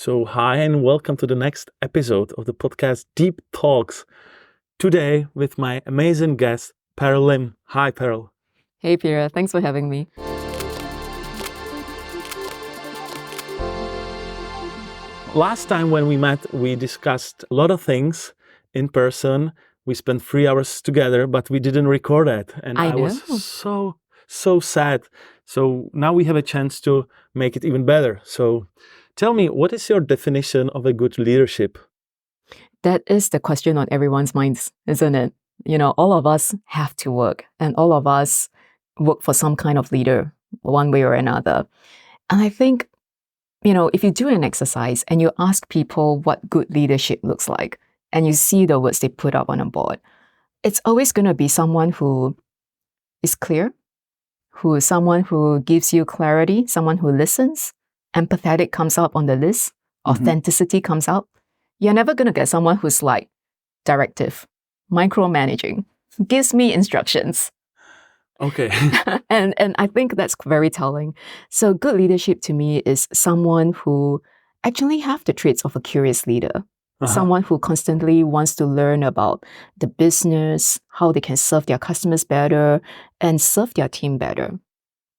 So, hi, and welcome to the next episode of the podcast Deep Talks. Today, with my amazing guest, Pearl Lim. Hi, Pearl. Hey, Pira. Thanks for having me. Last time when we met, we discussed a lot of things in person. We spent 3 hours together, but we didn't record it. And I I was know. so sad. So now we have a chance to make it even better. So tell me, what is your definition of a good leadership? That is the question on everyone's minds, isn't it? All of us have to work, and all of us work for some kind of leader, one way or another. And I think, if you do an exercise and you ask people what good leadership looks like, and you see the words they put up on a board, it's always going to be someone who is clear, who is someone who gives you clarity, someone who listens. Empathetic comes up on the list. Authenticity comes up. You're never going to get someone who's like directive, micromanaging, gives me instructions. Okay. and I think that's very telling. So good leadership to me is someone who actually have the traits of a curious leader. Someone who constantly wants to learn about the business, how they can serve their customers better and serve their team better.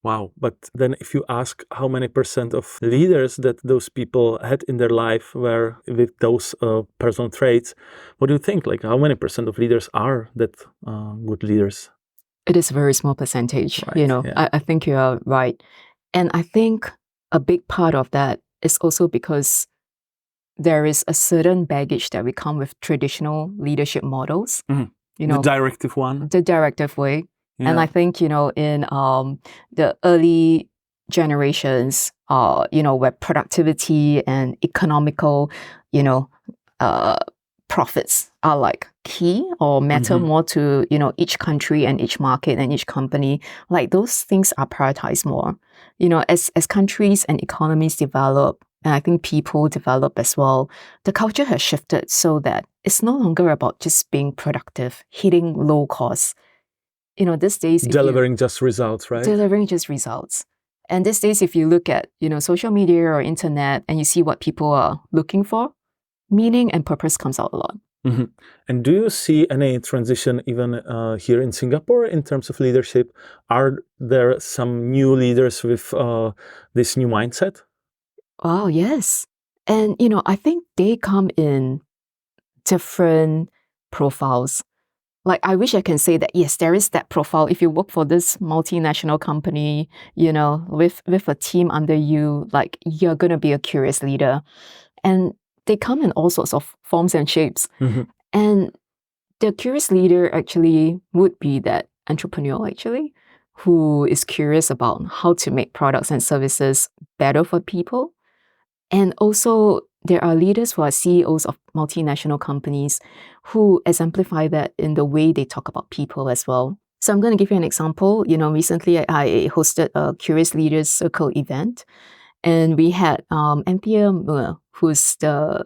Wow. But then if you ask how many percent of leaders that those people had in their life were with those personal traits, what do you think? Like how many percent of leaders are that good leaders? It is a very small percentage. Right, yeah. I think you are right. And I think a big part of that is also because there is a certain baggage that we come with traditional leadership models. The directive one. The directive way. Yeah. And I think, in the early generations, where productivity and economical, profits are like key or matter more to, each country and each market and each company, like those things are prioritized more. As countries and economies develop, and I think people develop as well, the culture has shifted so that it's no longer about just being productive, hitting low costs. These days... Delivering just results, right? Delivering just results. And these days, if you look at, social media or internet and you see what people are looking for, meaning and purpose comes out a lot. And do you see any transition even here in Singapore in terms of leadership? Are there some new leaders with this new mindset? Oh, yes. And, I think they come in different profiles. Like, I wish I can say that, yes, there is that profile. If you work for this multinational company, with a team under you, like, you're going to be a curious leader. And they come in all sorts of forms and shapes. And the curious leader actually would be that entrepreneur, actually, who is curious about how to make products and services better for people. And also, there are leaders who are CEOs of multinational companies who exemplify that in the way they talk about people as well. So I'm going to give you an example. Recently I hosted a Curious Leaders Circle event, and we had Anthea Muir, who's the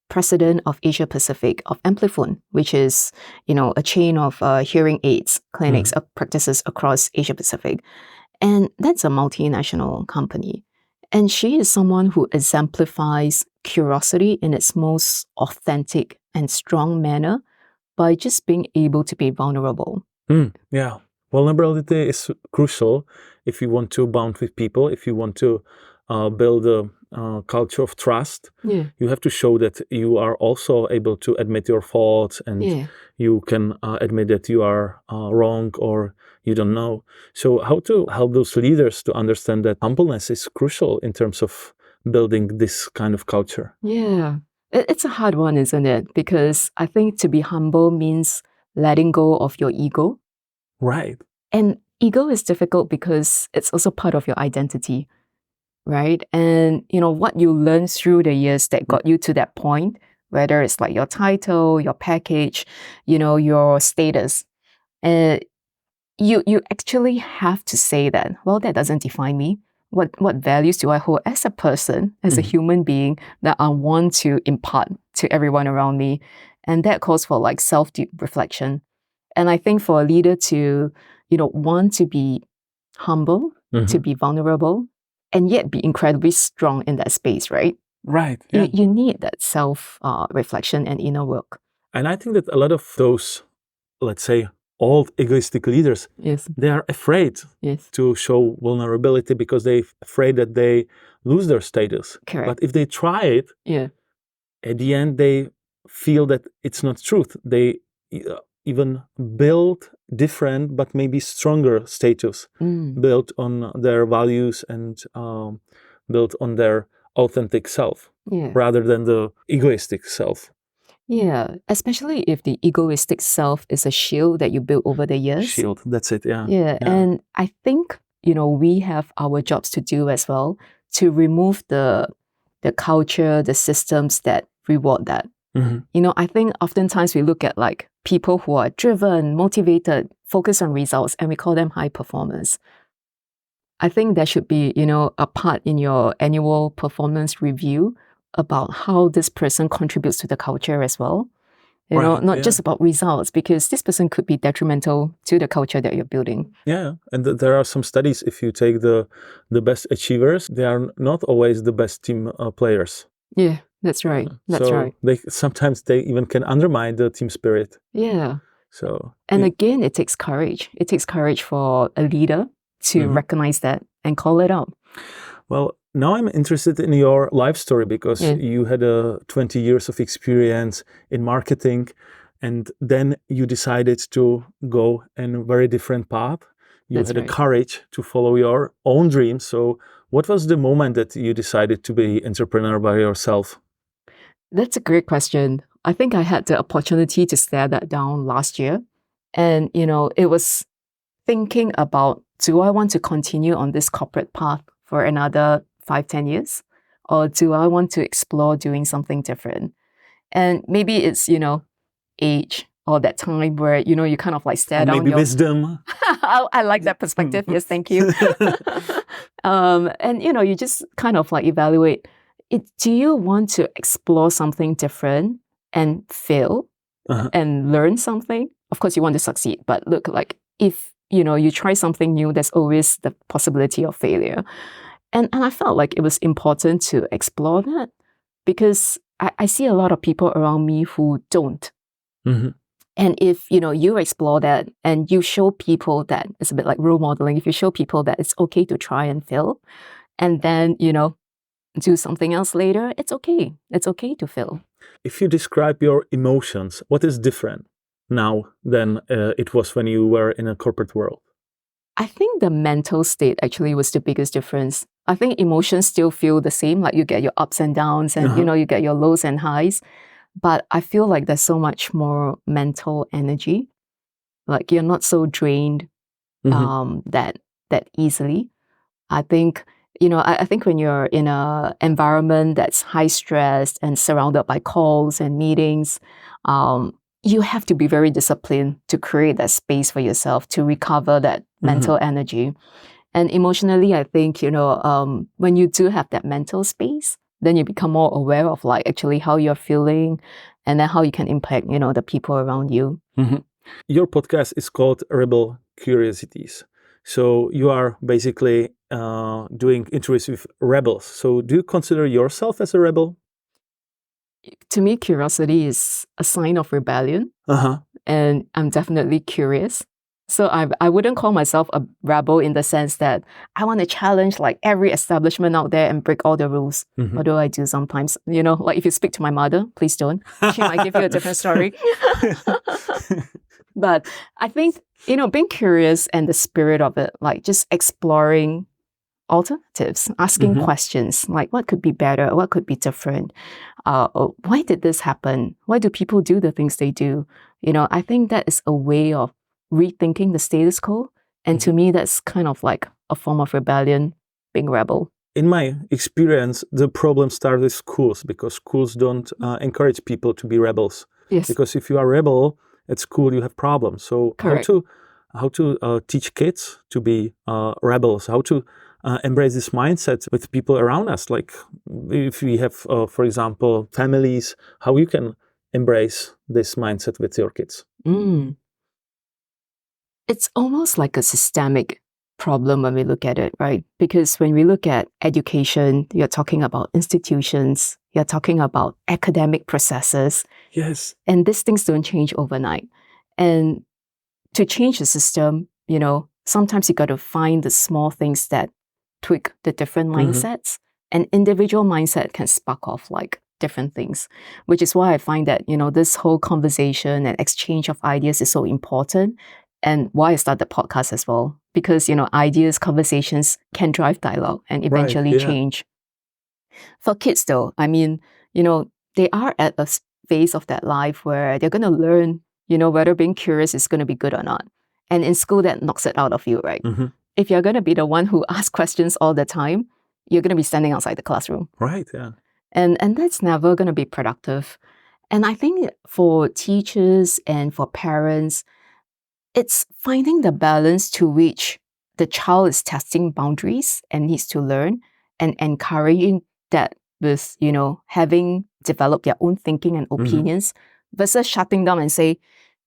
president of Asia Pacific of Amplifon, which is, a chain of hearing aids clinics practices across Asia Pacific. And that's a multinational company. And she is someone who exemplifies curiosity in its most authentic and strong manner by just being able to be vulnerable. Yeah. Vulnerability is crucial if you want to bond with people, if you want to build a culture of trust. Yeah. You have to show that you are also able to admit your faults and you can admit that you are wrong or you don't know. So how to help those leaders to understand that humbleness is crucial in terms of building this kind of culture? Yeah. It's a hard one, isn't it? Because I think to be humble means letting go of your ego. Right. And ego is difficult because it's also part of your identity, right? And, what you learn through the years that got you to that point, whether it's like your title, your package, your status, you actually have to say that, well, that doesn't define me. What values do I hold as a person, as a human being that I want to impart to everyone around me? And that calls for like self-reflection. And I think for a leader to, want to be humble, to be vulnerable, and yet be incredibly strong in that space, right? Right. Yeah. You need that self-reflection and inner work. And I think that a lot of those, let's say, old egoistic leaders, Yes. they are afraid to show vulnerability because they're afraid that they lose their status. Correct. But if they try it, at the end, they feel that it's not truth. They even build different but maybe stronger status, built on their values and built on their authentic self, rather than the egoistic self. Yeah, especially if the egoistic self is a shield that you build over the years. Shield, that's it, yeah. Yeah, and I think, we have our jobs to do as well to remove the culture, the systems that reward that. I think oftentimes we look at like people who are driven, motivated, focused on results, and we call them high performers. I think there should be, a part in your annual performance review about how this person contributes to the culture as well. Not just about results, because this person could be detrimental to the culture that you're building. Yeah, and there are some studies, if you take the best achievers, they are not always the best team players. Yeah, that's right. That's right. Sometimes they even can undermine the team spirit. Yeah. And again, it takes courage. It takes courage for a leader to recognize that and call it out. Well, now I'm interested in your life story because you had 20 years of experience in marketing, and then you decided to go in a very different path. You had the courage to follow your own dreams. So what was the moment that you decided to be entrepreneur by yourself? That's a great question. I think I had the opportunity to stare that down last year. And, it was thinking about, do I want to continue on this corporate path for another 5-10 years? Or do I want to explore doing something different? And maybe it's, age or that time where, you kind of like stare down maybe wisdom. I like that perspective. Yes, thank you. And, you just kind of like evaluate, do you want to explore something different and fail and learn something? Of course, you want to succeed. But look, like if, you try something new, there's always the possibility of failure. And I felt like it was important to explore that because I see a lot of people around me who don't. And if, you explore that and you show people that it's a bit like role modeling, if you show people that it's okay to try and fail and then, do something else later, it's okay. It's okay to fail. If you describe your emotions, what is different now than it was when you were in a corporate world? I think the mental state actually was the biggest difference. I think emotions still feel the same, like you get your ups and downs and, you get your lows and highs. But I feel like there's so much more mental energy. Like you're not so drained that easily. I think, I think when you're in an environment that's high stress and surrounded by calls and meetings, you have to be very disciplined to create that space for yourself to recover that mental energy. And emotionally, I think, when you do have that mental space, then you become more aware of like actually how you're feeling and then how you can impact, the people around you. Your podcast is called Rebel Curiosities. So you are basically doing interviews with rebels. So do you consider yourself as a rebel? To me, curiosity is a sign of rebellion. And I'm definitely curious. So I wouldn't call myself a rebel in the sense that I want to challenge like every establishment out there and break all the rules. Although I do sometimes, like if you speak to my mother, please don't. She might give you a different story. But I think, being curious and the spirit of it, like just exploring alternatives, asking questions, like what could be better, what could be different? Why did this happen? Why do people do the things they do? I think that is a way of rethinking the status quo. And to me, that's kind of like a form of rebellion, being rebel. In my experience, the problem starts with schools because schools don't encourage people to be rebels. Yes. Because if you are a rebel at school, you have problems. So Correct. how to teach kids to be rebels, how to embrace this mindset with people around us. Like if we have, for example, families, how you can embrace this mindset with your kids. It's almost like a systemic problem when we look at it, right? Because when we look at education, you're talking about institutions, you're talking about academic processes. Yes. And these things don't change overnight. And to change the system, sometimes you got to find the small things that tweak the different mindsets. And individual mindset can spark off like different things, which is why I find that, this whole conversation and exchange of ideas is so important. And why I started the podcast as well, because, ideas, conversations can drive dialogue and eventually change. For kids though, I mean, they are at a phase of that life where they're going to learn, whether being curious is going to be good or not. And in school, that knocks it out of you, right? If you're going to be the one who asks questions all the time, you're going to be standing outside the classroom. Right, yeah. And that's never going to be productive. And I think for teachers and for parents, it's finding the balance to which the child is testing boundaries and needs to learn, and encouraging that with, having developed their own thinking and opinions versus shutting down and say,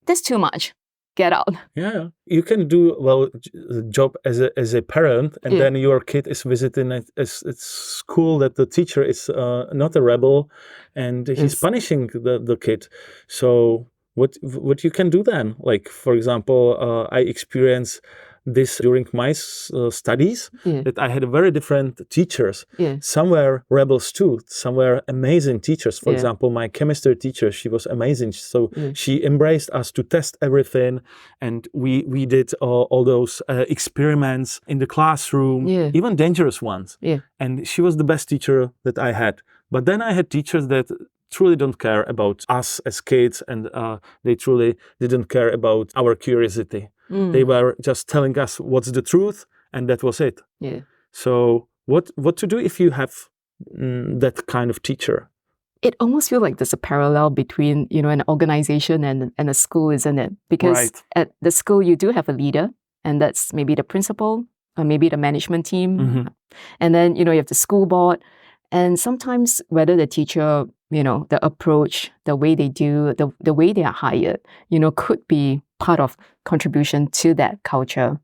that's too much. Get out. Yeah, you can do the job as a parent, and then your kid is visiting a school that the teacher is not a rebel, and he's punishing the kid. So what you can do then? Like, for example, I experienced this during my studies, that I had very different teachers. Some were rebels too, some were amazing teachers. For example, my chemistry teacher, she was amazing. So she embraced us to test everything, and we did all those experiments in the classroom, even dangerous ones. And she was the best teacher that I had. But then I had teachers that truly don't care about us as kids, and they truly didn't care about our curiosity. They were just telling us what's the truth, and that was it. So what to do if you have that kind of teacher? It almost feels like there's a parallel between, an organization and a school, isn't it? Because at the school, you do have a leader, and that's maybe the principal or maybe the management team. And then, you have the school board. And sometimes whether the teacher, the approach, the way they do, the way they are hired, could be part of contribution to that culture.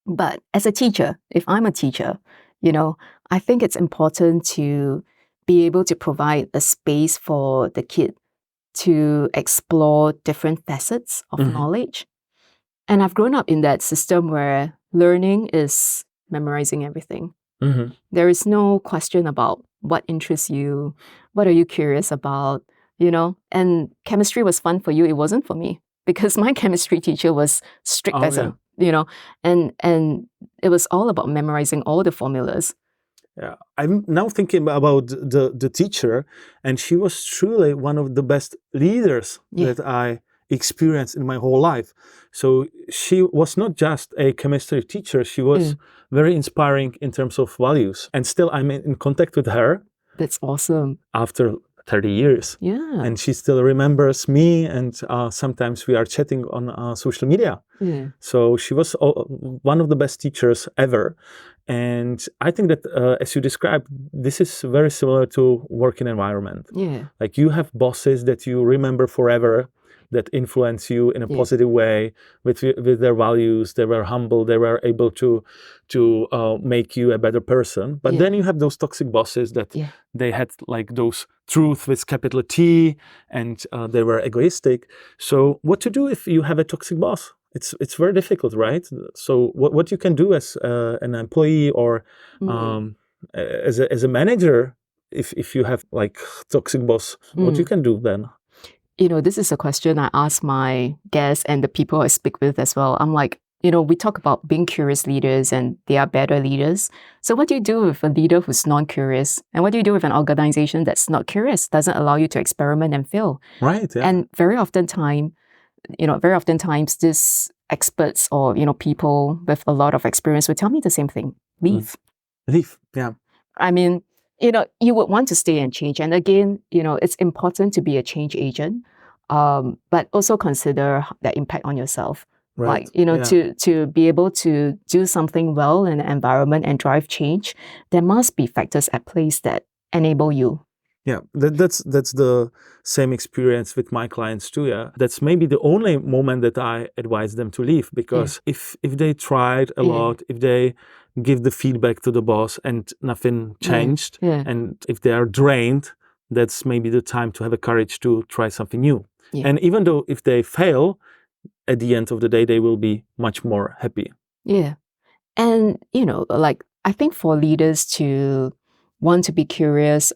But as a teacher, if I'm a teacher, I think it's important to be able to provide a space for the kid to explore different facets of knowledge. And I've grown up in that system where learning is memorizing everything. There is no question about what interests you, what are you curious about, and chemistry was fun for you, it wasn't for me, because my chemistry teacher was strict and it was all about memorizing all the formulas. Yeah, I'm now thinking about the teacher, and she was truly one of the best leaders that I experienced in my whole life. So she was not just a chemistry teacher, she was very inspiring in terms of values. And still I'm in contact with her. That's awesome. After 30 years. Yeah. And she still remembers me, and sometimes we are chatting on social media. So she was one of the best teachers ever. And I think that, as you described, this is very similar to working environment. Like, you have bosses that you remember forever, that influence you in a positive way with their values. They were humble. They were able to make you a better person. But then you have those toxic bosses that they had like those truth with capital T, and they were egoistic. So what to do if you have a toxic boss? It's very difficult, right? So what you can do as an employee or as a manager, if you have like toxic boss, what you can do then? This is a question I ask my guests and the people I speak with as well. I'm like, we talk about being curious leaders and they are better leaders. So what do you do with a leader who's non-curious? And what do you do with an organization that's not curious, doesn't allow you to experiment and fail? Right. Yeah. And very often times, these experts or, people with a lot of experience will tell me the same thing. Leave. Leave. Yeah. I mean, you would want to stay and change. And again, it's important to be a change agent, but also consider the impact on yourself. Right. Like, to be able to do something well in the environment and drive change, there must be factors at place that enable you. Yeah, that's the same experience with my clients too. Yeah, that's maybe the only moment that I advise them to leave, because if they tried a lot, if they give the feedback to the boss and nothing changed, and if they are drained, that's maybe the time to have the courage to try something new. And even though if they fail, at the end of the day, they will be much more happy. Yeah, and like I think for leaders to want to be curious,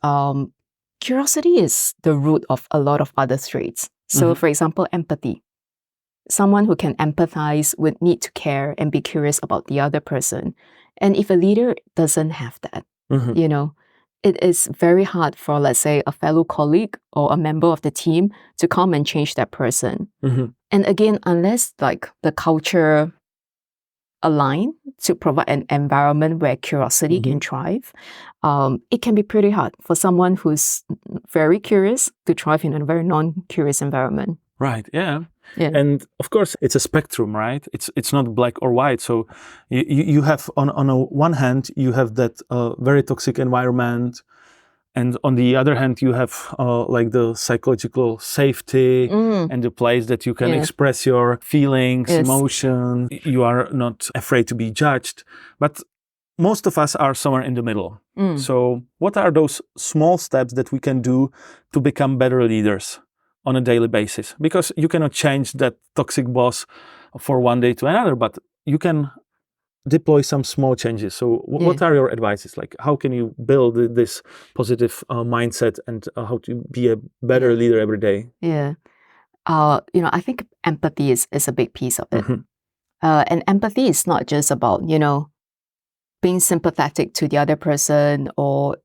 curiosity is the root of a lot of other traits. So, for example, empathy. Someone who can empathize would need to care and be curious about the other person. And if a leader doesn't have that, it is very hard for, let's say, a fellow colleague or a member of the team to come and change that person. And again, unless like the culture align to provide an environment where curiosity can thrive, it can be pretty hard for someone who's very curious to thrive in a very non-curious environment. Right, yeah. And of course, it's a spectrum, right? It's not black or white. So you have, on a one hand, you have that very toxic environment. And on the other hand, you have like the psychological safety and the place that you can express your feelings, emotions. You are not afraid to be judged. But most of us are somewhere in the middle. So what are those small steps that we can do to become better leaders on a daily basis? Because you cannot change that toxic boss for one day to another, but you can deploy some small changes. So what are your advices? Like, how can you build this positive mindset, and how to be a better leader every day? I think empathy is a big piece of it. And empathy is not just about, being sympathetic to the other person, or,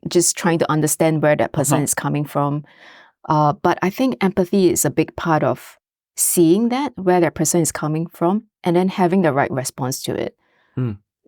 just trying to understand where that person is coming from. But I think empathy is a big part of seeing where that person is coming from, and then having the right response to it.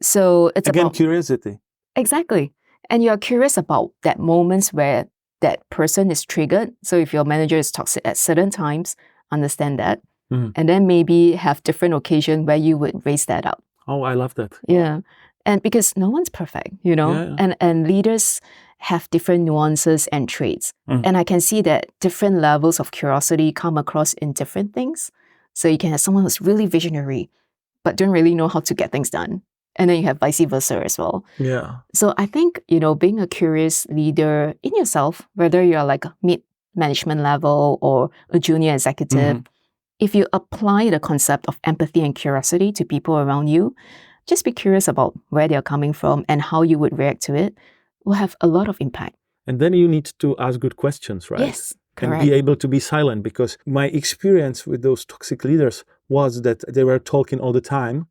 So it's again about curiosity. Exactly. And you're curious about that moments where that person is triggered. So if your manager is toxic at certain times, understand that. And then maybe have different occasion where you would raise that up. Oh, I love that. Yeah. And because no one's perfect, and leaders have different nuances and traits. And I can see that different levels of curiosity come across in different things. So you can have someone who's really visionary, but don't really know how to get things done. And then you have vice versa as well. Yeah. So I think, being a curious leader in yourself, whether you're like a mid-management level or a junior executive, if you apply the concept of empathy and curiosity to people around you, just be curious about where they're coming from and how you would react to it, will have a lot of impact. And then you need to ask good questions, right? Yes, correct. And be able to be silent, because my experience with those toxic leaders was that they were talking all the time.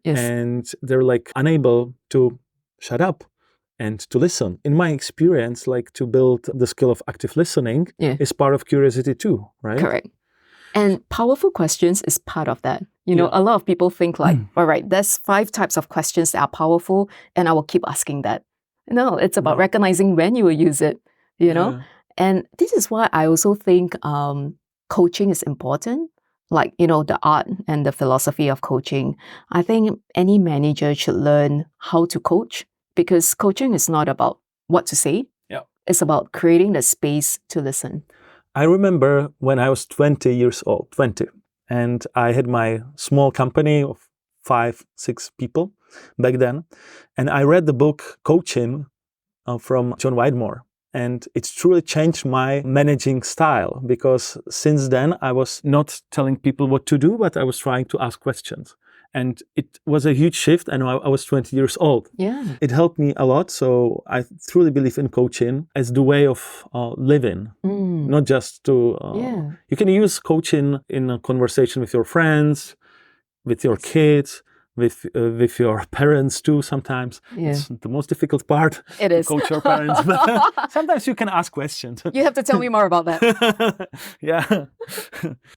Yes. And they're like unable to shut up and to listen. In my experience, like, to build the skill of active listening is part of curiosity too, right? Correct. And powerful questions is part of that. A lot of people think like, all right, there's 5 types of questions that are powerful, and I will keep asking that. No, it's about recognizing when you will use it, And this is why I also think coaching is important. Like, the art and the philosophy of coaching. I think any manager should learn how to coach, because coaching is not about what to say. It's about creating the space to listen. I remember when I was 20 years old, and I had my small company of 5-6 people back then. And I read the book Coaching from John Whitmore. And it's truly changed my managing style, because since then I was not telling people what to do, but I was trying to ask questions. And it was a huge shift. I know I was 20 years old. Yeah. It helped me a lot. So I truly believe in coaching as the way of living, not just to... You can use coaching in a conversation with your friends, with your kids, with your parents too sometimes. It's the most difficult part. It is. To coach your parents. But sometimes you can ask questions. You have to tell me more about that. Yeah.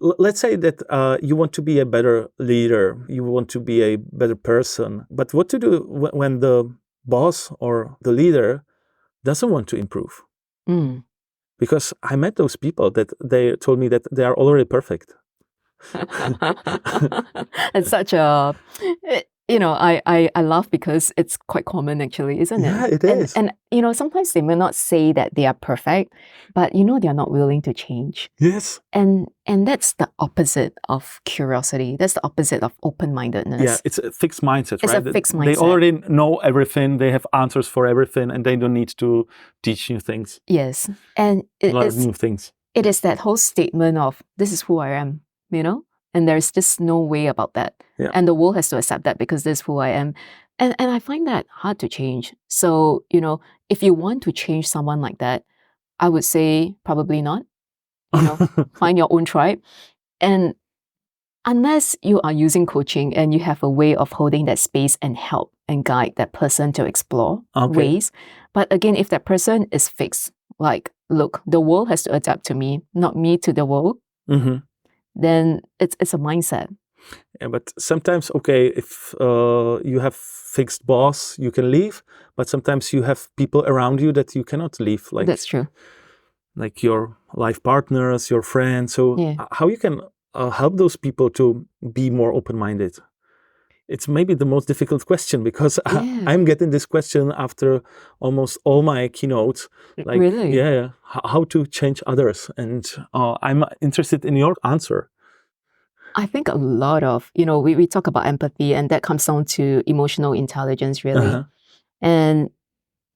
Let's say that you want to be a better leader. You want to be a better person. But what to do when the boss or the leader doesn't want to improve? Because I met those people that they told me that they are already perfect. It's such a I laugh because it's quite common actually, isn't it? Yeah, it is. And sometimes they may not say that they are perfect, but they're not willing to change. Yes. And that's the opposite of curiosity. That's the opposite of open-mindedness. Yeah, it's a fixed mindset, right? It's a fixed mindset. They already know everything. They have answers for everything, and they don't need to teach new things. Yes. And a lot of new things. It is that whole statement of, this is who I am, and there's just no way about that. Yeah. And the world has to accept that because this is who I am. And I find that hard to change. So, if you want to change someone like that, I would say probably not. Find your own tribe. And unless you are using coaching and you have a way of holding that space and help and guide that person to explore ways. But again, if that person is fixed, like, look, the world has to adapt to me, not me to the world, then it's a mindset. Yeah, but sometimes, if you have fixed boss, you can leave. But sometimes you have people around you that you cannot leave. Like, that's true. Like your life partners, your friends. So how you can help those people to be more open-minded? It's maybe the most difficult question because I'm getting this question after almost all my keynotes. Like, really? Yeah. How to change others. And I'm interested in your answer. I think a lot of, we talk about empathy and that comes down to emotional intelligence, really. And,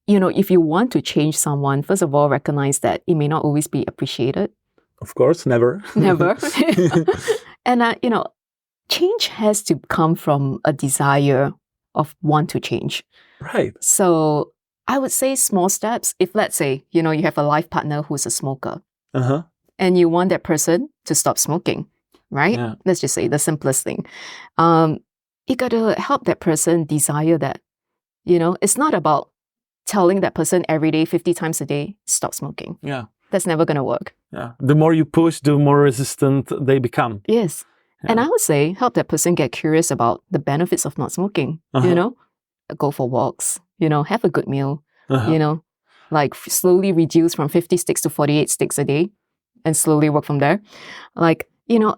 if you want to change someone, first of all, recognize that it may not always be appreciated. Of course, never. Never. And, change has to come from a desire of want to change. Right. So I would say small steps. If let's say, you have a life partner who's a smoker and you want that person to stop smoking, right? Yeah. Let's just say the simplest thing. You got to help that person desire that. It's not about telling that person every day, 50 times a day, stop smoking. Yeah. That's never going to work. Yeah. The more you push, the more resistant they become. Yes. Yeah. And I would say help that person get curious about the benefits of not smoking, go for walks, have a good meal, like slowly reduce from 50 sticks to 48 sticks a day and slowly work from there. Like,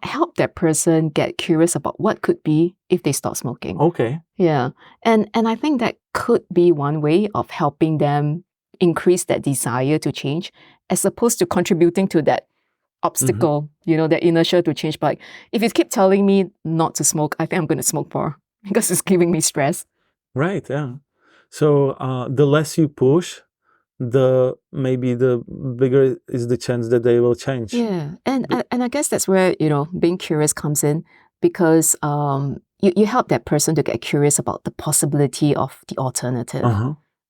help that person get curious about what could be if they stop smoking. Okay. Yeah. And I think that could be one way of helping them increase that desire to change as opposed to contributing to that obstacle, that inertia to change. But if you keep telling me not to smoke, I think I'm going to smoke more because it's giving me stress. Right, yeah. So the less you push, maybe the bigger is the chance that they will change. Yeah, and I guess that's where, being curious comes in because you help that person to get curious about the possibility of the alternative.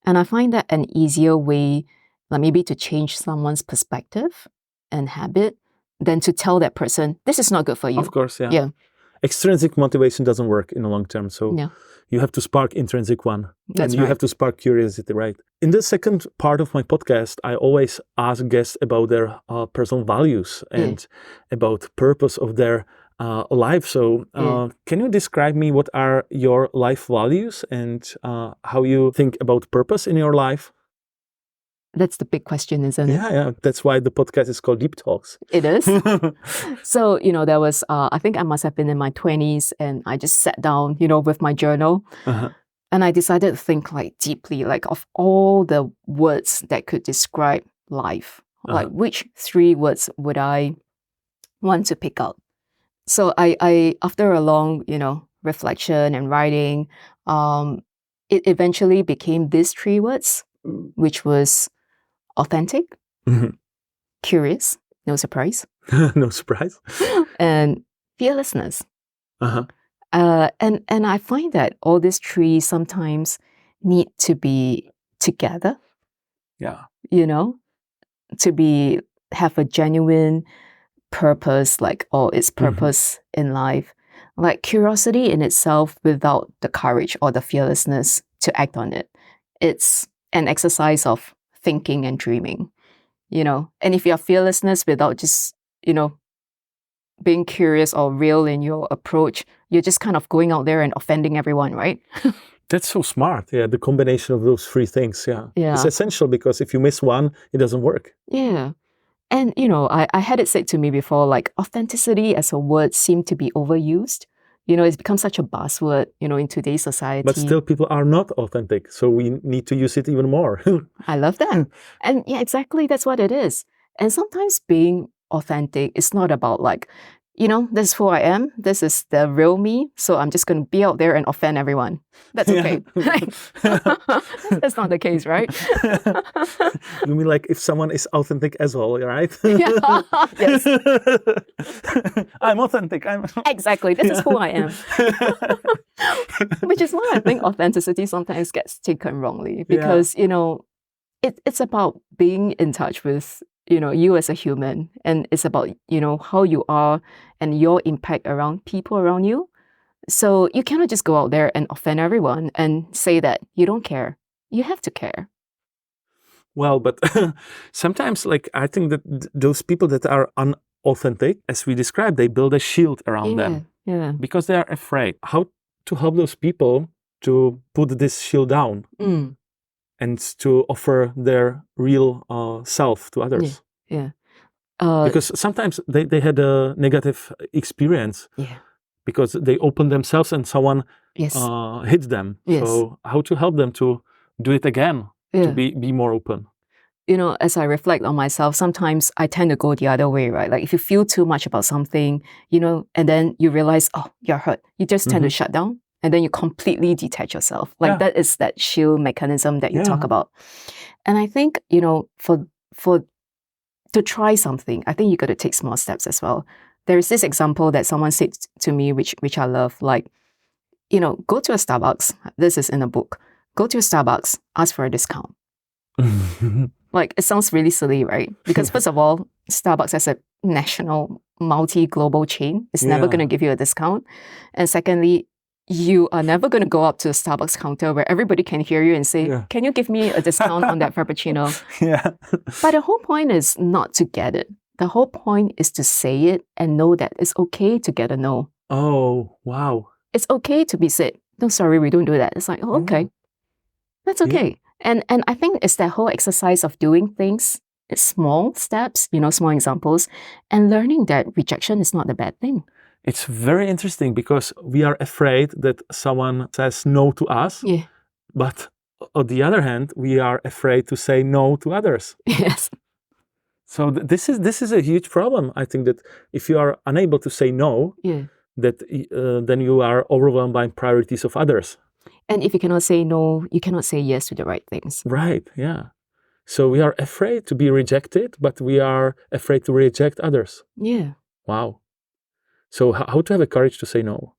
And I find that an easier way, like maybe to change someone's perspective and habit than to tell that person, this is not good for you. Of course, yeah. Extrinsic motivation doesn't work in the long term. So you have to spark intrinsic one. That's and you have to spark curiosity, right? In the second part of my podcast, I always ask guests about their personal values and about purpose of their life. So can you describe me what are your life values and how you think about purpose in your life? That's the big question, isn't it? Yeah. That's why the podcast is called Deep Talks. It is. So, there was, I think I must have been in my 20s and I just sat down, with my journal and I decided to think like deeply, like of all the words that could describe life, like which 3 words would I want to pick out? So I after a long, reflection and writing, it eventually became these 3 words, which was authentic, curious, no surprise. No surprise. And fearlessness. And I find that all these 3 sometimes need to be together. Yeah. To have a genuine purpose, like, its purpose in life. Like curiosity in itself without the courage or the fearlessness to act on it. It's an exercise of thinking and dreaming, and if you have fearlessness without just, being curious or real in your approach, you're just kind of going out there and offending everyone, right? That's so smart. Yeah, the combination of those 3 things. Yeah. It's essential because if you miss one, it doesn't work. Yeah. And, I had it said to me before, like authenticity as a word seemed to be overused. It's become such a buzzword, in today's society. But still, people are not authentic. So we need to use it even more. I love that. And yeah, exactly. That's what it is. And sometimes being authentic is not about like, this is who I am. This is the real me. So I'm just going to be out there and offend everyone. That's okay. That's not the case, right? You mean like if someone is authentic as well, right? Yes. I'm authentic. Exactly. This is who I am. Which is why I think authenticity sometimes gets taken wrongly because, it's about being in touch with you as a human, and it's about how you are and your impact around people around you. So you cannot just go out there and offend everyone and say that you don't care. You have to care. Well, but sometimes I think that those people that are unauthentic, as we described, they build a shield around them because they are afraid. How to help those people to put this shield down and to offer their real self to others? Because sometimes they had a negative experience because they opened themselves and someone hit them. So how to help them to do it again, to be more open? As I reflect on myself, sometimes I tend to go the other way, right? Like if you feel too much about something, and then you realize, oh, you're hurt, you just tend to shut down. And then you completely detach yourself. Like that is that shield mechanism that you talk about. And I think, to try something, I think you got to take small steps as well. There's this example that someone said to me, which I love, like, go to a Starbucks. This is in a book. Go to a Starbucks, ask for a discount. Like, it sounds really silly, right? Because first of all, Starbucks as a national, multi-global chain is never going to give you a discount. And secondly, you are never going to go up to a Starbucks counter where everybody can hear you and say, can you give me a discount on that Frappuccino? But the whole point is not to get it. The whole point is to say it and know that it's okay to get a no. Oh, wow. It's okay to be said, no, sorry, we don't do that. It's like, oh, okay. That's okay. And I think it's that whole exercise of doing things, it's small steps, small examples, and learning that rejection is not a bad thing. It's very interesting because we are afraid that someone says no to us. But on the other hand, we are afraid to say no to others. Yes. So this is a huge problem. I think that if you are unable to say no, that then you are overwhelmed by priorities of others. And if you cannot say no, you cannot say yes to the right things. Right, yeah. So we are afraid to be rejected, but we are afraid to reject others. Yeah. Wow. So how to have the courage to say no?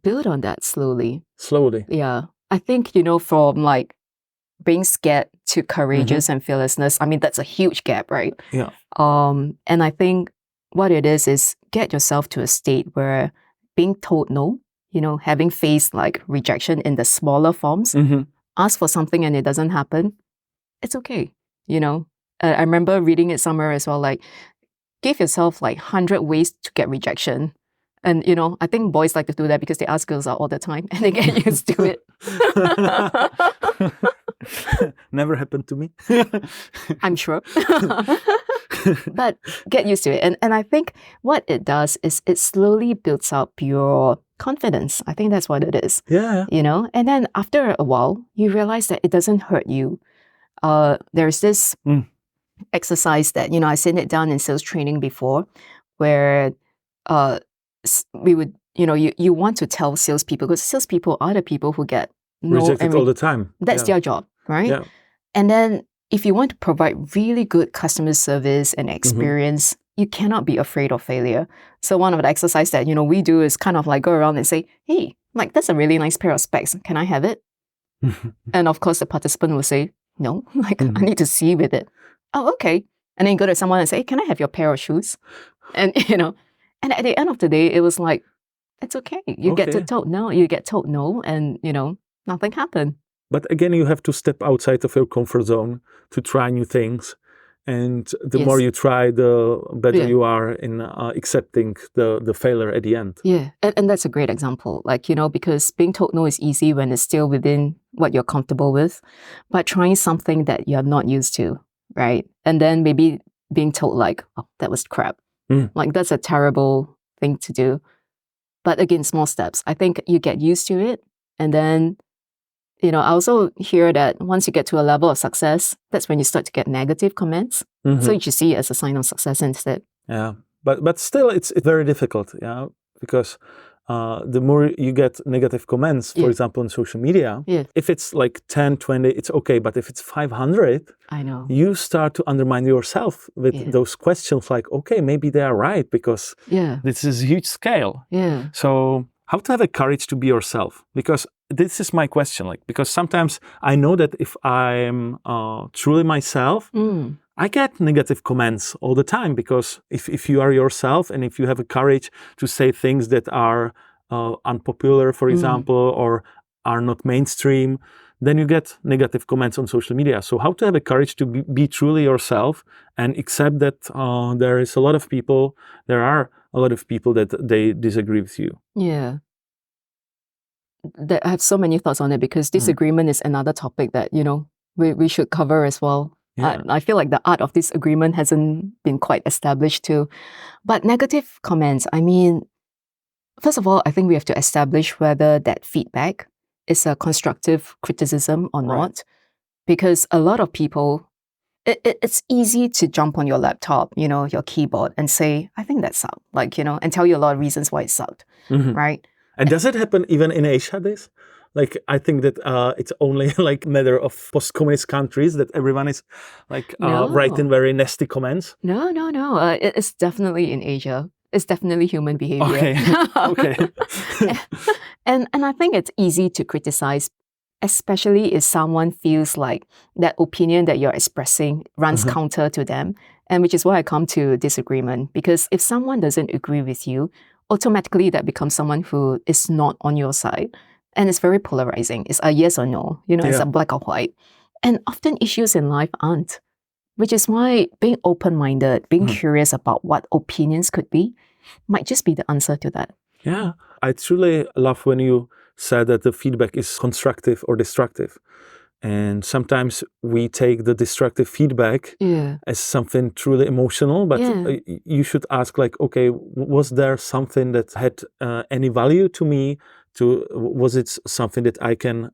Build on that slowly. Slowly. Yeah. I think, from like being scared to courageous and fearlessness, I mean, that's a huge gap, right? Yeah. And I think what it is get yourself to a state where being told no, having faced like rejection in the smaller forms, ask for something and it doesn't happen, it's okay. I remember reading it somewhere as well, like, give yourself like 100 ways to get rejection. And, I think boys like to do that because they ask girls out all the time and they get used to it. Never happened to me. I'm sure. But get used to it. And I think what it does is it slowly builds up your confidence. I think that's what it is. Yeah. And then after a while, you realize that it doesn't hurt you. There's this exercise that, I seen it done in sales training before, where we would, you want to tell salespeople, because salespeople are the people who get rejected all the time. That's their job, right? Yeah. And then if you want to provide really good customer service and experience, you cannot be afraid of failure. So one of the exercises that, we do is kind of like go around and say, hey, like, that's a really nice pair of specs. Can I have it? And of course, the participant will say, no, like, I need to see with it. Oh, okay. And then you go to someone and say, hey, can I have your pair of shoes? And, and at the end of the day, it was like, it's okay. You get told no, and, nothing happened. But again, you have to step outside of your comfort zone to try new things. And the more you try, the better you are in accepting the failure at the end. Yeah, and that's a great example. Like, because being told no is easy when it's still within what you're comfortable with. But trying something that you're not used to, right? And then maybe being told like, oh, that was crap. Like, that's a terrible thing to do. But again, small steps. I think you get used to it. And then, I also hear that once you get to a level of success, that's when you start to get negative comments. So you should see it as a sign of success instead. Yeah. But still, it's very difficult, because the more you get negative comments, for example, on social media, if it's like 10, 20, it's okay. But if it's 500, I know, you start to undermine yourself with those questions like, okay, maybe they are right because this is a huge scale. Yeah. So how to have the courage to be yourself? Because this is my question, because sometimes I know that if I'm truly myself, I get negative comments all the time, because if you are yourself and if you have a courage to say things that are unpopular, for example, or are not mainstream, then you get negative comments on social media. So how to have the courage to be truly yourself and accept that there are a lot of people that they disagree with you. Yeah. I have so many thoughts on it, because disagreement is another topic that, we should cover as well. Yeah. I feel like the art of disagreement hasn't been quite established too. But negative comments, I mean, first of all, I think we have to establish whether that feedback is a constructive criticism or not. Because a lot of people, it's easy to jump on your laptop, your keyboard, and say, I think that sucked, and tell you a lot of reasons why it sucked, right? And does it happen even in Asia, this? I think that it's only a matter of post-communist countries that everyone is writing very nasty comments. No. It's definitely in Asia. It's definitely human behavior. Okay. And I think it's easy to criticize, especially if someone feels like that opinion that you're expressing runs counter to them. And which is why I come to disagreement. Because if someone doesn't agree with you, automatically that becomes someone who is not on your side. And it's very polarizing. It's a yes or no, it's a black or white. And often issues in life aren't, which is why being open-minded, being curious about what opinions could be, might just be the answer to that. Yeah, I truly love when you said that the feedback is constructive or destructive. And sometimes we take the destructive feedback as something truly emotional, but you should ask okay, was there something that had any value to me? Was it something that I can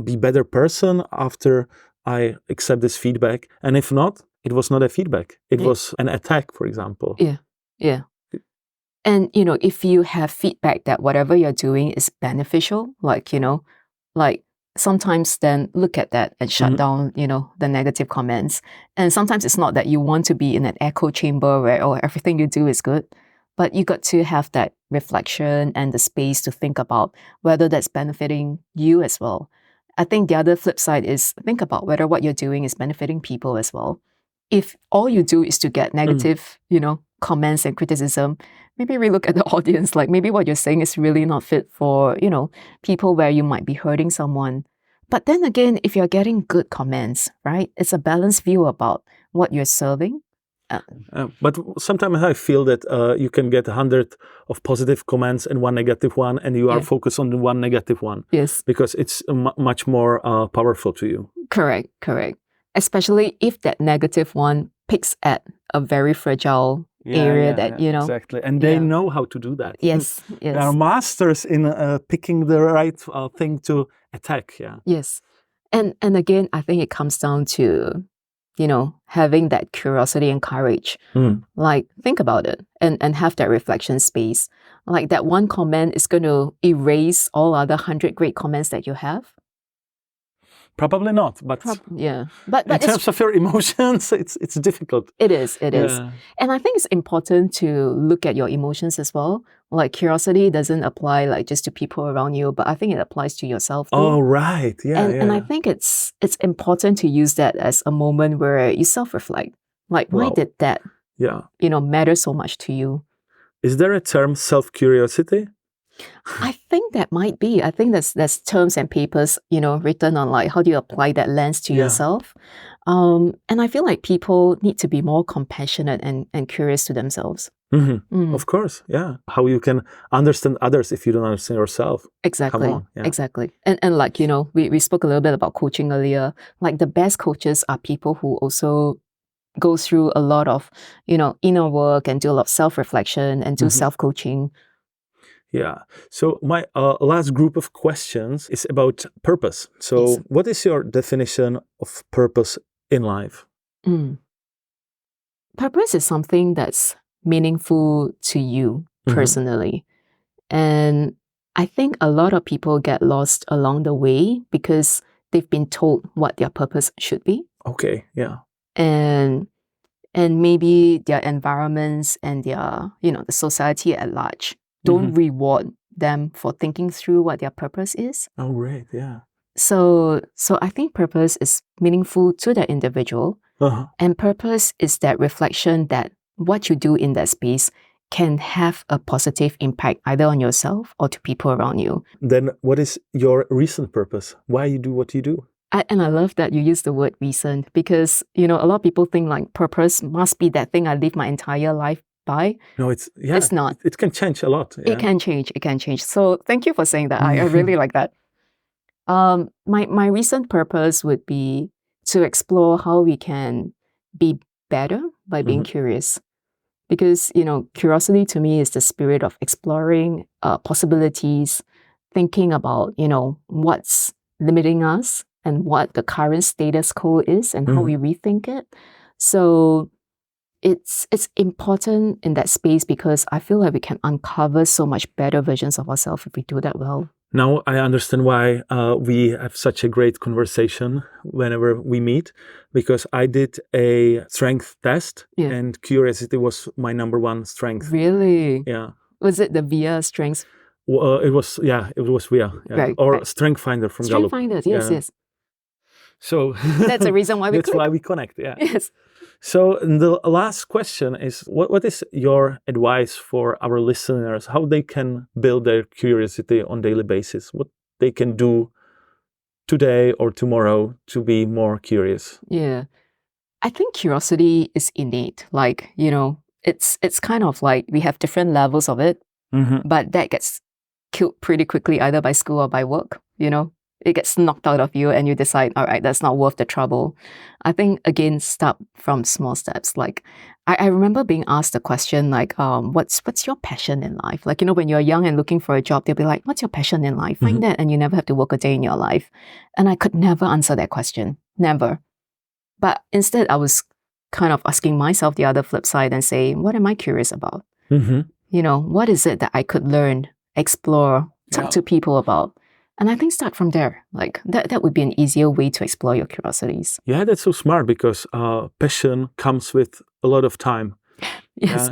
be better person after I accept this feedback? And if not, it was not a feedback. It was an attack, for example. Yeah. And, if you have feedback that whatever you're doing is beneficial, sometimes then look at that and shut down, the negative comments. And sometimes it's not that you want to be in an echo chamber where, everything you do is good. But you got to have that reflection and the space to think about whether that's benefiting you as well. I think the other flip side is think about whether what you're doing is benefiting people as well. If all you do is to get negative, comments and criticism, maybe relook at the audience. Maybe what you're saying is really not fit for, people where you might be hurting someone. But then again, if you're getting good comments, right, it's a balanced view about what you're serving. But sometimes I feel that you can get 100 of positive comments and one negative one, and you are focused on the one negative one. Yes. Because it's much more powerful to you. Correct. Especially if that negative one picks at a very fragile area that, Exactly. And they know how to do that. Yes. They are masters in picking the right thing to attack. Yes. And again, I think it comes down to having that curiosity and courage. Think about it and have that reflection space. That one comment is going to erase all other 100 great comments that you have. Probably not, but But in terms of your emotions, it's difficult. It is. And I think it's important to look at your emotions as well. Curiosity doesn't apply just to people around you, but I think it applies to yourself too. Oh, right. And I think it's important to use that as a moment where you self-reflect. Why did that matter so much to you? Is there a term self-curiosity? I think that might be. I think there's terms and papers, written on how do you apply that lens to yourself. And I feel like people need to be more compassionate and curious to themselves. Of course, how you can understand others if you don't understand yourself. Exactly. Come on, Exactly. And we spoke a little bit about coaching earlier. The best coaches are people who also go through a lot of, inner work and do a lot of self-reflection and do self-coaching. Yeah. So my last group of questions is about purpose. So Yes. what is your definition of purpose in life? Purpose is something that's meaningful to you personally. And I think a lot of people get lost along the way because they've been told what their purpose should be. Okay, yeah. And maybe their environments and their, the society at large don't reward them for thinking through what their purpose is. Oh, great, yeah. So I think purpose is meaningful to the individual. And purpose is that reflection that what you do in that space can have a positive impact either on yourself or to people around you. Then what is your recent purpose? Why you do what you do? And I love that you use the word recent because, a lot of people think like purpose must be that thing I live my entire life by. No, it's not. It can change a lot. Yeah. It can change. So thank you for saying that. I really like that. My recent purpose would be to explore how we can be better by being curious. Because, curiosity to me is the spirit of exploring possibilities, thinking about, what's limiting us and what the current status quo is and how we rethink it. So it's important in that space because I feel like we can uncover so much better versions of ourselves if we do that well. Now I understand why we have such a great conversation whenever we meet, because I did a strength test and curiosity was my number one strength. Really? Yeah. Was it the VIA strengths? It was VIA. Yeah. Right, or Strength Finder from Gallup. Strength Finder, yes. So that's the reason why we That's why we connect, yeah. Yes. So the last question is, what is your advice for our listeners, how they can build their curiosity on a daily basis, what they can do today or tomorrow to be more curious? Yeah. I think curiosity is innate. Like, it's kind of like we have different levels of it, but that gets killed pretty quickly either by school or by work, It gets knocked out of you and you decide, all right, that's not worth the trouble. I think, again, start from small steps. Like, I remember being asked a question like, what's your passion in life? Like, when you're young and looking for a job, they'll be like, what's your passion in life? Find that and you never have to work a day in your life. And I could never answer that question. Never. But instead, I was kind of asking myself the other flip side and say, what am I curious about? What is it that I could learn, explore, talk to people about? And I think start from there. Like that would be an easier way to explore your curiosities. Yeah, that's so smart because passion comes with a lot of time. Yes.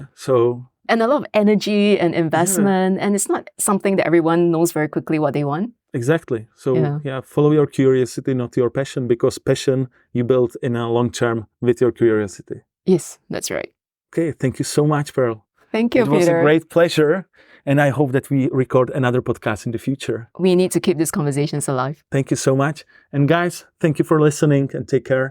And a lot of energy and investment. And it's not something that everyone knows very quickly what they want. Exactly. So follow your curiosity, not your passion, because passion you build in a long term with your curiosity. Yes, that's right. Okay, thank you so much, Pearl. Thank you, Peter. It was a great pleasure. And I hope that we record another podcast in the future. We need to keep these conversations alive. Thank you so much. And guys, thank you for listening and take care.